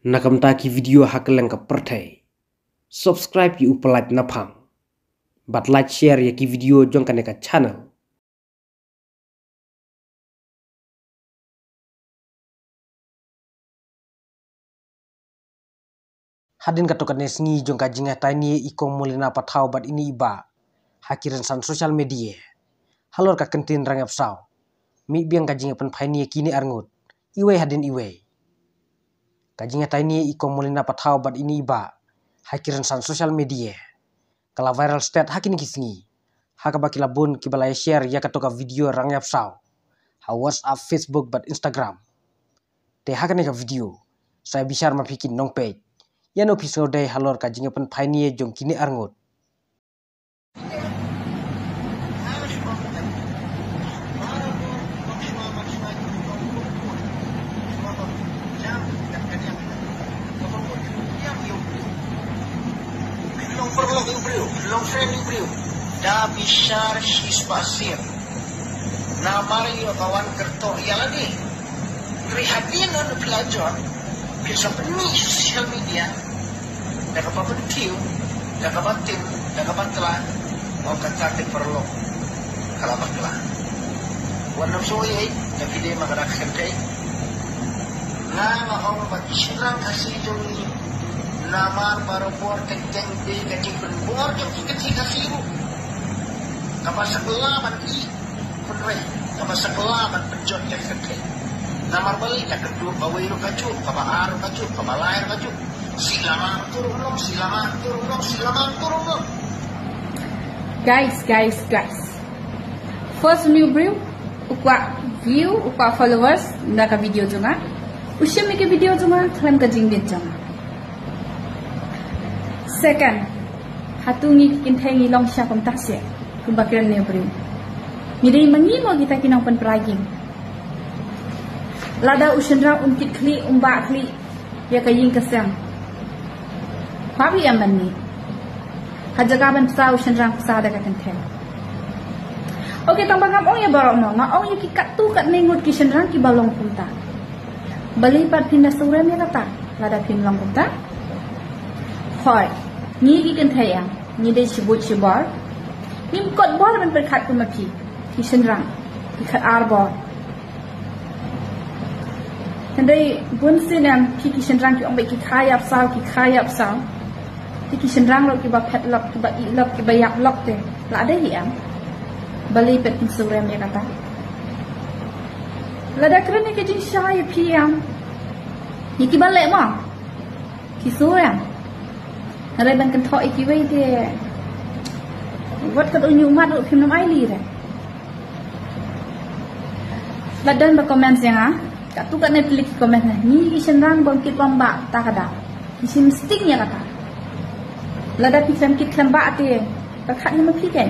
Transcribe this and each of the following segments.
Nakam taki video hakeleng ka pertai. Subscribe ki upalait napang. But like share ya ki video jong ka channel. Hadin katokan sengi jong ka jinga tani ikong mulina patau bat ini iba. Hakiran san social media. Halor ka kentin rangap saw. Mi biang ka jinga pen paini kini arngut. Iwe hadin iwe. Kajinga tani ikong mulina patau bat ini iba. Hakiran san social media. Kala viral stat hakin kisngi. Haka bakila bun kibalaya share ya katoka video rangap saw. Ha WhatsApp, Facebook bat Instagram. Te haka ka video. Saya bisar mapikin nong page. Yan episode halor kajinga pen paini jong kini arngut. Long friendly beliau dah bisar Spasir na Mario kawan kerto ialah ni prihatin on pelajar bisa penuh sosial media dah kapan pentiu dah kapan tim dah kapan telah mau kata perlu kalau baklah warna soye tapi dia makarak kentai na mahong bagisirang kasih joni namar baru buat keceng di kecing berbuat yang kecil kasih ibu. Kapas sebelah mandi penreh, kapas sebelah man penjot yang kecil. Namar balik yang kedua bawa iru kaju, kaba aru kaju, kaba lair kaju. Silaman turun, silaman turun, silaman turun. Guys. First new brew, ukwa view, ukwa followers, naka video junga. Usya make video junga, kalian kajing bit junga. Second, hatungi kintengi long siya kong tasya kung bakiran niya bro. Miray mangimo kita kinang panpraging. Lada usyanra unkit kli umba kli ya kaying kasang. Papi yaman ni. Hajagaban sa usyanra kusada ka kinteng. Okay, tang bangam ong ya barok no. Nga ong ya kikatu kat ningut kisyanra ki balong punta. Balipat pinasura niya kata. Lada pinlang punta. Hoy. Ni gikan thaya ni dei sibut sibar ni kot bor man perkhat ku mapi ki senrang ki khat arbor tandai bun sinam ki senrang ki ong bai ki khayap saw ki senrang lo ki ba phet lok ki ba i lok ki ba yak lok te la dai hi am bali pet kin suram ya kata la da krene ki jin shay pi am ni ki ba le ma ki suram Narai ban kan thoi ki wei dia. Wat kat unyu mat u phim nam ai li re. Ladan ba comment yang ah. Kat tu kat ne klik comment na. Ni ki senrang bang kit bamba ta kada. Ki sim stick nya kata. Lada pi sam kit khamba ate. Ba khat ni ma phi kan.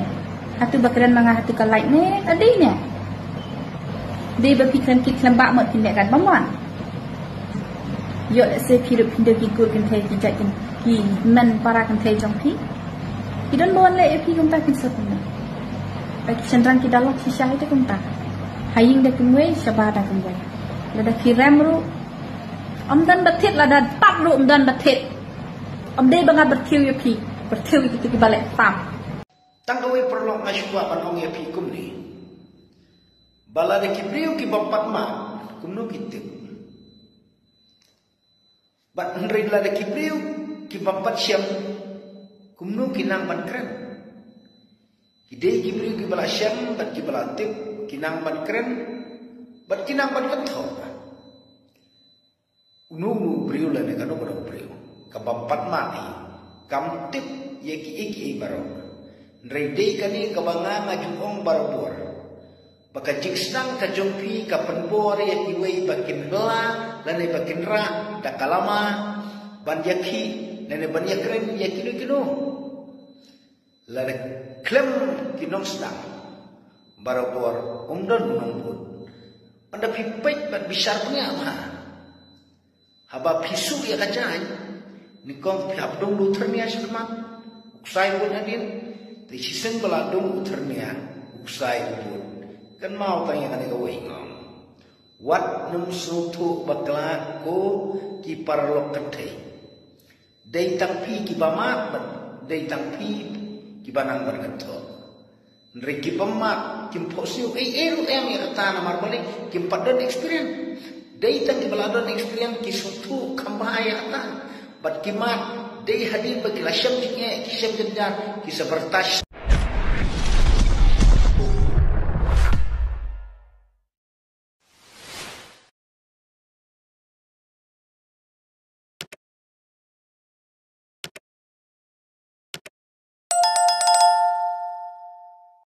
Hatu bakran manga hatu ka like ne adi ne. De ba pi kan kit khamba mat pin kan bamwan. Yo se phi ru pin de ki gur kan thai ki jai kan. Ki men para kan thai jong phi idon bon le phi kum ta kin sapna ba senrang ki dalok si syah itu kum ta haying de kum we sabada kum we lada ki ramru amdan bathit lada tak ru amdan bathit amde banga bertiu ya phi bertiu ki balik pam tang gawe perlu ngaswa pan ong ya phi kum ni bala de ki priu ki bampat ma kum no kitim bat ndri la de ki priu ki bampat siam kumnu kinang ban kren ide ki bri ki bala siam bat ki bala tip kinang ban kren bat kinang ban ketho unu bri la ne kanu bro bri ka bampat mati kam tip ye ki iki baro ndrei dei kani ka banga ngajung barabor baka jiksnang ka jongpi ka penbor ye ki wei bakin bela lane bakin ra da kalama ban yakhi nene banyak keren ya kino lada klem kinong sedang barabor umdan menungpun anda pipet bat bisar punya apa haba pisu ya kacai nikong pihak dong luternia semak uksai pun hadir di sisen beladung luternia uksai pun kan mau tanya kan ika wingong wat num sutu bakla ko ki parlok kentei. Dei tang pi ki bamat dei tang pi ki banang bergeto. Nri ki bamat kim posiu eru ya kata namar balik kim padon experience. Dei tang ki baladon experience ki sutu kambaya kata. Bat ki mat dei hadir bagi lasam ki syam jenjar ki sepertas